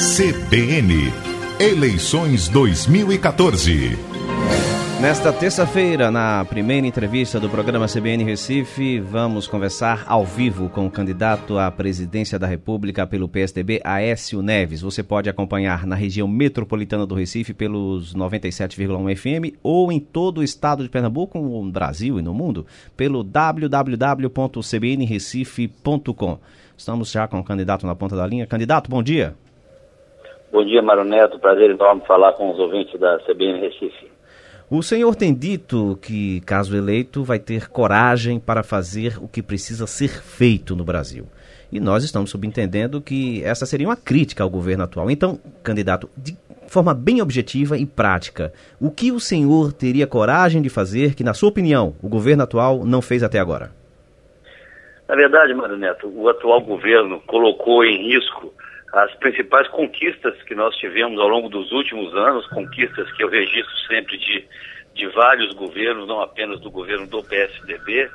CBN Eleições 2014. Nesta terça-feira, na primeira entrevista do programa CBN Recife, vamos conversar ao vivo com o candidato à presidência da República pelo PSDB, Aécio Neves. Você pode acompanhar na região metropolitana do Recife pelos 97,1 FM ou em todo o estado de Pernambuco, no Brasil e no mundo, pelo www.cbnrecife.com. Estamos já com o candidato na ponta da linha. Candidato, bom dia. Bom dia, Mário Neto. Prazer enorme falar com os ouvintes da CBN Recife. O senhor tem dito que, caso eleito, vai ter coragem para fazer o que precisa ser feito no Brasil. E nós estamos subentendendo que essa seria uma crítica ao governo atual. Então, candidato, de forma bem objetiva e prática, o que o senhor teria coragem de fazer que, na sua opinião, o governo atual não fez até agora? Na verdade, Mário Neto, o atual governo colocou em risco as principais conquistas que nós tivemos ao longo dos últimos anos, conquistas que eu registro sempre de vários governos, não apenas do governo do PSDB,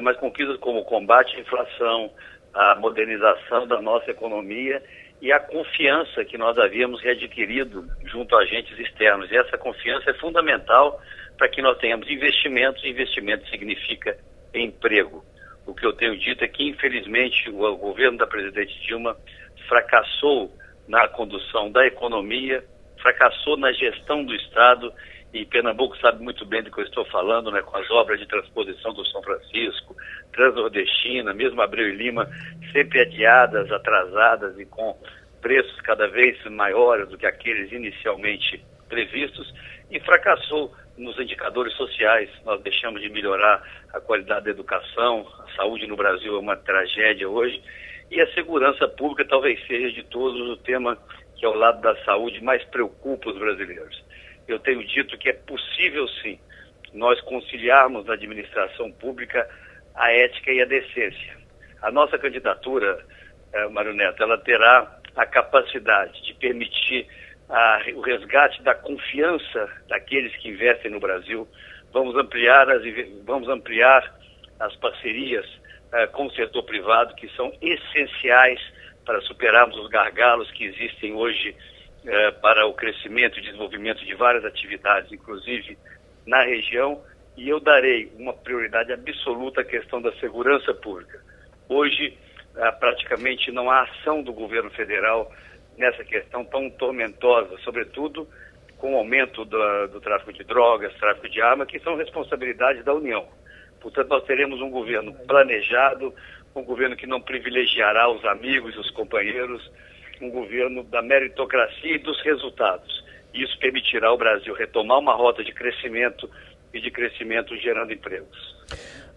mas conquistas como o combate à inflação, a modernização da nossa economia e a confiança que nós havíamos readquirido junto a agentes externos. E essa confiança é fundamental para que nós tenhamos investimentos, e investimento significa emprego. O que eu tenho dito é que, infelizmente, o governo da presidente Dilma fracassou na condução da economia, fracassou na gestão do Estado, e Pernambuco sabe muito bem do que eu estou falando, né, com as obras de transposição do São Francisco, Transnordestina, mesmo Abreu e Lima, sempre adiadas, atrasadas e com preços cada vez maiores do que aqueles inicialmente previstos, e fracassou nos indicadores sociais. Nós deixamos de melhorar a qualidade da educação, a saúde no Brasil é uma tragédia hoje, e a segurança pública talvez seja de todos o tema que ao lado da saúde mais preocupa os brasileiros. Eu tenho dito que é possível sim nós conciliarmos na administração pública a ética e a decência. A nossa candidatura, Mário Neto, ela terá a capacidade de permitir o resgate da confiança daqueles que investem no Brasil. Vamos ampliar as parcerias com o setor privado, que são essenciais para superarmos os gargalos que existem hoje para o crescimento e desenvolvimento de várias atividades, inclusive na região, e eu darei uma prioridade absoluta à questão da segurança pública. Hoje, praticamente não há ação do governo federal nessa questão tão tormentosa, sobretudo com o aumento do tráfico de drogas, tráfico de armas, que são responsabilidades da União. Portanto, nós teremos um governo planejado, um governo que não privilegiará os amigos e os companheiros, um governo da meritocracia e dos resultados. Isso permitirá ao Brasil retomar uma rota de crescimento e de crescimento gerando empregos.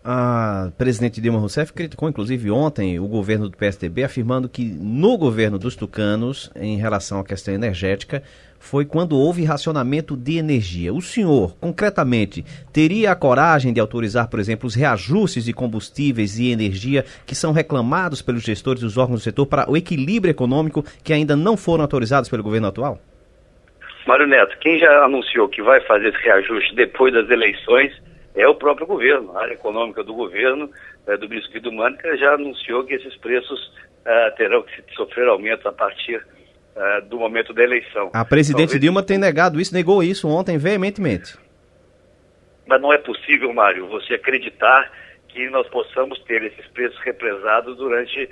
A presidente Dilma Rousseff criticou, inclusive, ontem o governo do PSDB, afirmando que no governo dos tucanos, em relação à questão energética, foi quando houve racionamento de energia. O senhor, concretamente, teria a coragem de autorizar, por exemplo, os reajustes de combustíveis e energia que são reclamados pelos gestores dos órgãos do setor para o equilíbrio econômico que ainda não foram autorizados pelo governo atual? Mário Neto, quem já anunciou que vai fazer esse reajuste depois das eleições é o próprio governo. A área econômica do governo, do ministro Guido Mantega, já anunciou que esses preços terão que sofrer aumento a partir do momento da eleição. A presidente Dilma tem negado isso, negou isso ontem veementemente. Mas não é possível, Mário, você acreditar que nós possamos ter esses preços represados durante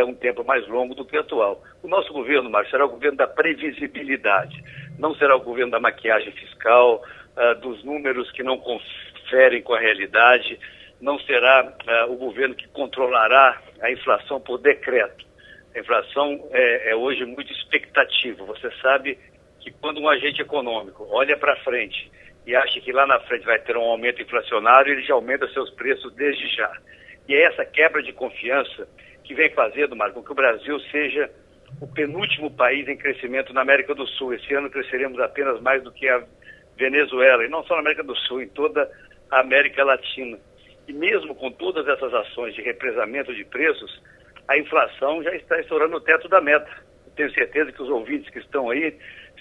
um tempo mais longo do que o atual. O nosso governo, Mário, será o governo da previsibilidade, não será o governo da maquiagem fiscal, dos números que não conferem com a realidade, não será o governo que controlará a inflação por decreto. A inflação é hoje muito expectativa. Você sabe que quando um agente econômico olha para frente e acha que lá na frente vai ter um aumento inflacionário, ele já aumenta seus preços desde já. E é essa quebra de confiança que vem fazendo, Marco, com que o Brasil seja o penúltimo país em crescimento na América do Sul. Esse ano cresceremos apenas mais do que a Venezuela, e não só na América do Sul, em toda a América Latina. E mesmo com todas essas ações de represamento de preços, a inflação já está estourando o teto da meta. Eu tenho certeza que os ouvintes que estão aí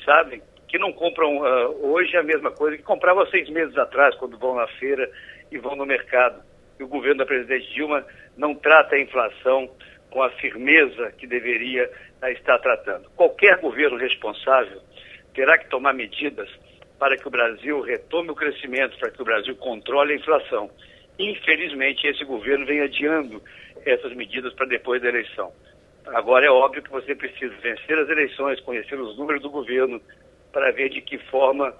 sabem que não compram hoje a mesma coisa que compravam 6 meses atrás, quando vão na feira e vão no mercado. E o governo da presidente Dilma não trata a inflação com a firmeza que deveria estar tratando. Qualquer governo responsável terá que tomar medidas para que o Brasil retome o crescimento, para que o Brasil controle a inflação. Infelizmente, esse governo vem adiando essas medidas para depois da eleição. Agora, é óbvio que você precisa vencer as eleições, conhecer os números do governo, para ver de que forma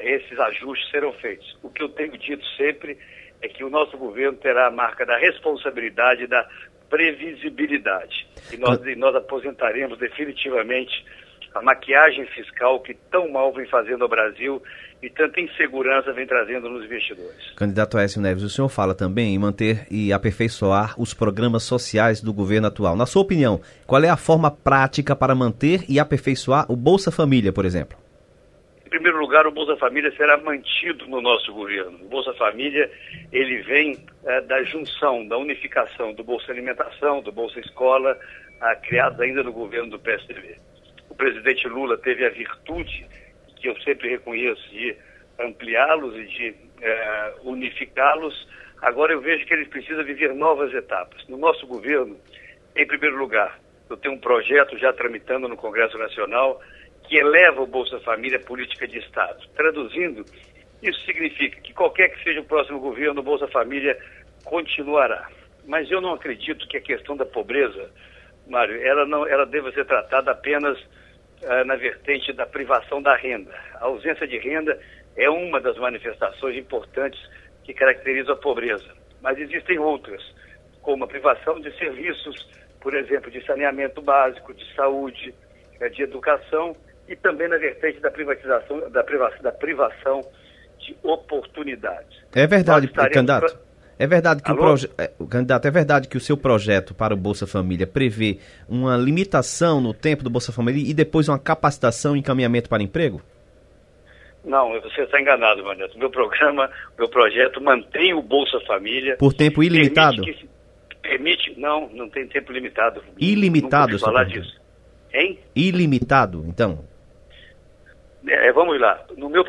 esses ajustes serão feitos. O que eu tenho dito sempre é que o nosso governo terá a marca da responsabilidade e da previsibilidade. E nós aposentaremos definitivamente a maquiagem fiscal que tão mal vem fazendo ao Brasil e tanta insegurança vem trazendo nos investidores. Candidato Aécio Neves, o senhor fala também em manter e aperfeiçoar os programas sociais do governo atual. Na sua opinião, qual é a forma prática para manter e aperfeiçoar o Bolsa Família, por exemplo? Em primeiro lugar, o Bolsa Família será mantido no nosso governo. O Bolsa Família, ele vem da junção, da unificação do Bolsa Alimentação, do Bolsa Escola, criados ainda no governo do PSDB. O presidente Lula teve a virtude, que eu sempre reconheço, de ampliá-los e de unificá-los. Agora eu vejo que eles precisam viver novas etapas. No nosso governo, em primeiro lugar, eu tenho um projeto já tramitando no Congresso Nacional que eleva o Bolsa Família à política de Estado. Traduzindo, isso significa que qualquer que seja o próximo governo, o Bolsa Família continuará. Mas eu não acredito que a questão da pobreza, Mário, ela deva ser tratada apenas na vertente da privação da renda. A ausência de renda é uma das manifestações importantes que caracterizam a pobreza. Mas existem outras, como a privação de serviços, por exemplo, de saneamento básico, de saúde, de educação, e também na vertente da privatização, da privação de oportunidades. É verdade, candidato. É verdade que candidato, é verdade que o seu projeto para o Bolsa Família prevê uma limitação no tempo do Bolsa Família e depois uma capacitação e encaminhamento para emprego? Não, você está enganado, Maneto. Meu projeto mantém o Bolsa Família. Por tempo ilimitado? Não tem tempo limitado. Ilimitado, senhor. Falar disso. Hein? Ilimitado, então? Vamos lá. No meu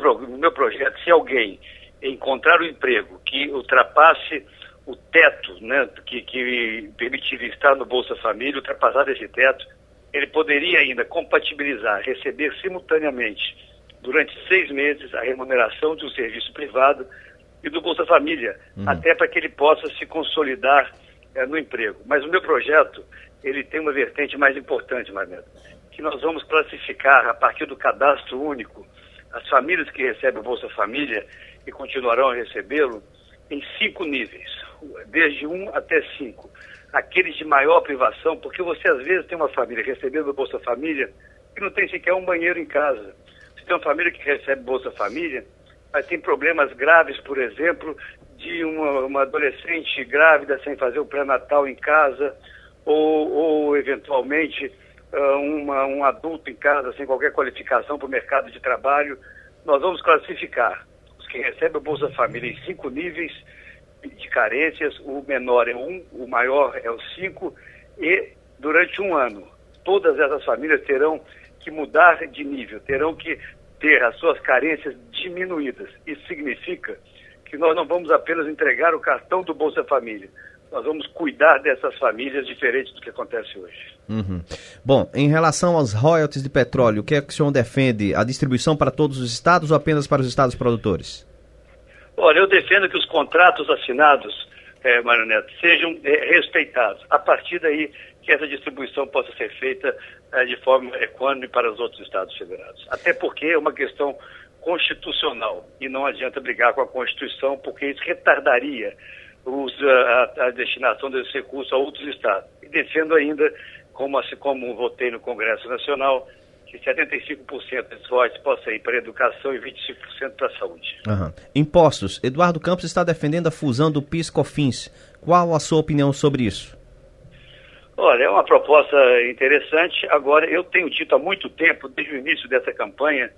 projeto, se alguém encontrar um emprego que ultrapasse o teto, né, que permitiria estar no Bolsa Família, ultrapassar esse teto, ele poderia ainda compatibilizar, receber simultaneamente, durante 6 meses, a remuneração de um serviço privado e do Bolsa Família, até para que ele possa se consolidar no emprego. Mas o meu projeto, ele tem uma vertente mais importante, Marneto, que nós vamos classificar, a partir do cadastro único, as famílias que recebem o Bolsa Família e continuarão a recebê-lo, em 5 níveis, desde 1 até 5. Aqueles de maior privação, porque você às vezes tem uma família recebendo o Bolsa Família que não tem sequer um banheiro em casa. Você tem uma família que recebe Bolsa Família, mas tem problemas graves, por exemplo, de uma adolescente grávida sem fazer o pré-natal em casa, ou eventualmente um adulto em casa sem qualquer qualificação para o mercado de trabalho. Nós vamos classificar os que recebem o Bolsa Família em 5 níveis de carências. O menor é 1, o maior é o 5, e durante 1 ano todas essas famílias terão que mudar de nível, terão que ter as suas carências diminuídas. Isso significa que nós não vamos apenas entregar o cartão do Bolsa Família, nós vamos cuidar dessas famílias diferentes do que acontece hoje. Bom, em relação aos royalties de petróleo, o que é que o senhor defende? A distribuição para todos os estados ou apenas para os estados produtores? Olha, eu defendo que os contratos assinados, Mário Neto, sejam respeitados. A partir daí, que essa distribuição possa ser feita de forma equânime para os outros estados federados. Até porque é uma questão constitucional e não adianta brigar com a Constituição, porque isso retardaria a destinação desses recursos a outros estados. E defendo ainda, como votei no Congresso Nacional, que 75% desses royalties possa ir para a educação e 25% para a saúde. Impostos. Eduardo Campos está defendendo a fusão do PIS/COFINS. Qual a sua opinião sobre isso? Olha, é uma proposta interessante. Agora, eu tenho dito há muito tempo, desde o início dessa campanha,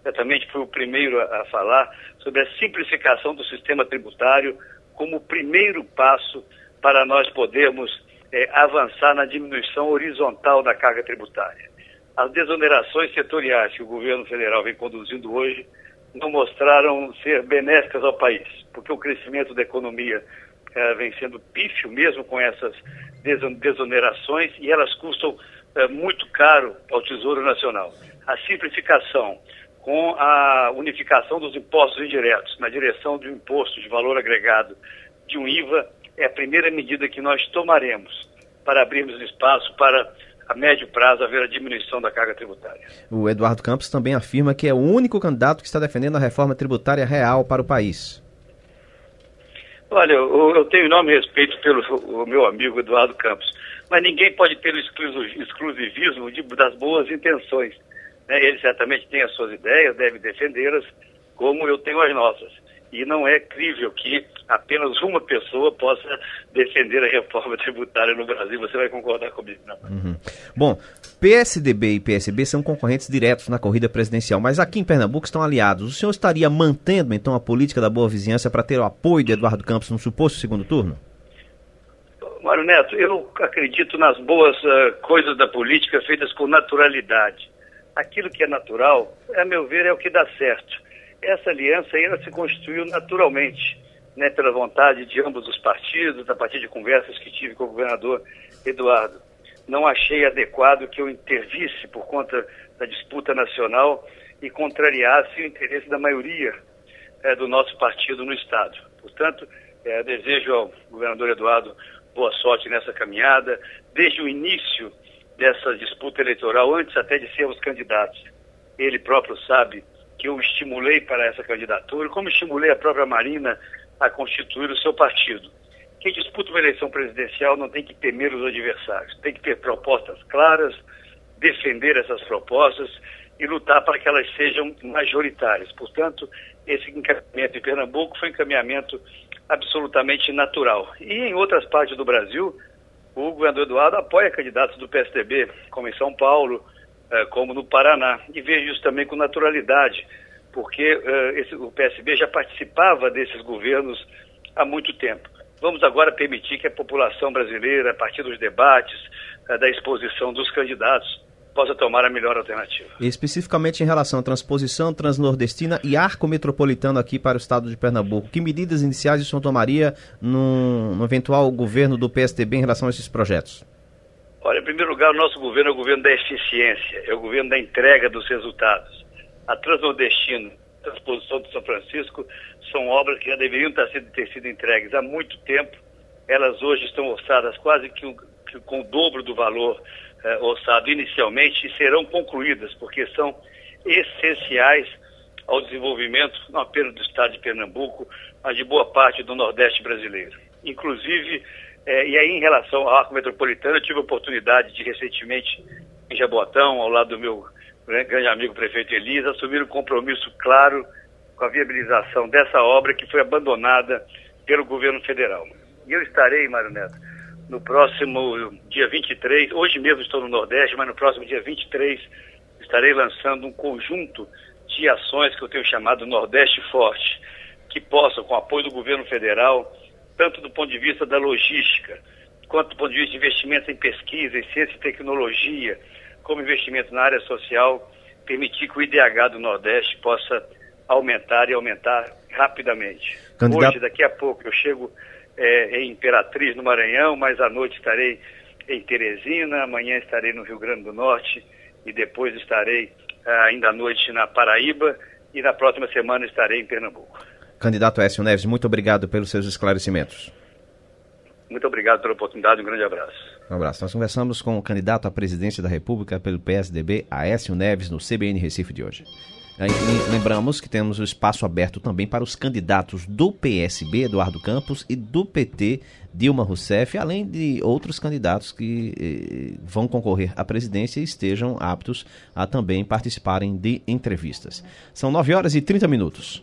certamente fui o primeiro a falar, sobre a simplificação do sistema tributário como o primeiro passo para nós podermos avançar na diminuição horizontal da carga tributária. As desonerações setoriais que o governo federal vem conduzindo hoje não mostraram ser benéficas ao país, porque o crescimento da economia vem sendo pífio, mesmo com essas desonerações e elas custam muito caro ao Tesouro Nacional. A simplificação com a unificação dos impostos indiretos na direção do imposto de valor agregado de um IVA é a primeira medida que nós tomaremos para abrirmos espaço para, a médio prazo, haver a diminuição da carga tributária. O Eduardo Campos também afirma que é o único candidato que está defendendo a reforma tributária real para o país. Olha, eu tenho enorme respeito pelo meu amigo Eduardo Campos, mas ninguém pode ter o exclusivismo das boas intenções. Ele certamente tem as suas ideias, deve defendê-las, como eu tenho as nossas. E não é crível que apenas uma pessoa possa defender a reforma tributária no Brasil. Você vai concordar comigo, não? Uhum. Bom, PSDB e PSB são concorrentes diretos na corrida presidencial, mas aqui em Pernambuco estão aliados. O senhor estaria mantendo, então, a política da boa vizinhança para ter o apoio de Eduardo Campos no suposto segundo turno? Mário Neto, eu acredito nas boas coisas da política feitas com naturalidade. Aquilo que é natural, a meu ver, é o que dá certo. Essa aliança ela se constituiu naturalmente, pela vontade de ambos os partidos, a partir de conversas que tive com o governador Eduardo. Não achei adequado que eu intervisse por conta da disputa nacional e contrariasse o interesse da maioria do nosso partido no Estado. Portanto, desejo ao governador Eduardo boa sorte nessa caminhada. Desde o início dessa disputa eleitoral, antes até de sermos candidatos, ele próprio sabe que eu estimulei para essa candidatura, como estimulei a própria Marina a constituir o seu partido. Quem disputa uma eleição presidencial não tem que temer os adversários, tem que ter propostas claras, defender essas propostas e lutar para que elas sejam majoritárias. Portanto, esse encaminhamento em Pernambuco foi um encaminhamento absolutamente natural. E em outras partes do Brasil, o governador Eduardo apoia candidatos do PSDB, como em São Paulo, como no Paraná, e vejo isso também com naturalidade, porque o PSB já participava desses governos há muito tempo. Vamos agora permitir que a população brasileira, a partir dos debates, da exposição dos candidatos, possa tomar a melhor alternativa. E especificamente em relação à transposição transnordestina e arco metropolitano aqui para o estado de Pernambuco, que medidas iniciais o senhor tomaria no eventual governo do PSDB em relação a esses projetos? Olha, em primeiro lugar, o nosso governo é o governo da eficiência, é o governo da entrega dos resultados. A Transnordestina, a Transposição de São Francisco, são obras que já deveriam ter sido entregues há muito tempo. Elas hoje estão orçadas quase que com o dobro do valor orçado inicialmente e serão concluídas, porque são essenciais ao desenvolvimento, não apenas do estado de Pernambuco, mas de boa parte do Nordeste brasileiro. Inclusive, e aí, em relação ao arco metropolitano, eu tive a oportunidade de, recentemente, em Jaboatão, ao lado do meu grande amigo prefeito Elias, assumir um compromisso claro com a viabilização dessa obra que foi abandonada pelo governo federal. E eu estarei, Mário Neto, no próximo dia 23, hoje mesmo estou no Nordeste, mas no próximo dia 23 estarei lançando um conjunto de ações que eu tenho chamado Nordeste Forte, que possam, com o apoio do governo federal, tanto do ponto de vista da logística, quanto do ponto de vista de investimentos em pesquisa, em ciência e tecnologia, como investimento na área social, permitir que o IDH do Nordeste possa aumentar e aumentar rapidamente. Hoje, daqui a pouco, eu chego em Imperatriz, no Maranhão, mas à noite estarei em Teresina, amanhã estarei no Rio Grande do Norte e depois estarei ainda à noite na Paraíba e na próxima semana estarei em Pernambuco. Candidato Aécio Neves, muito obrigado pelos seus esclarecimentos. Muito obrigado pela oportunidade, um grande abraço. Um abraço. Nós conversamos com o candidato à presidência da República pelo PSDB, Aécio Neves, no CBN Recife de hoje. E lembramos que temos o espaço aberto também para os candidatos do PSB, Eduardo Campos, e do PT, Dilma Rousseff, além de outros candidatos que vão concorrer à presidência e estejam aptos a também participarem de entrevistas. São 9h30.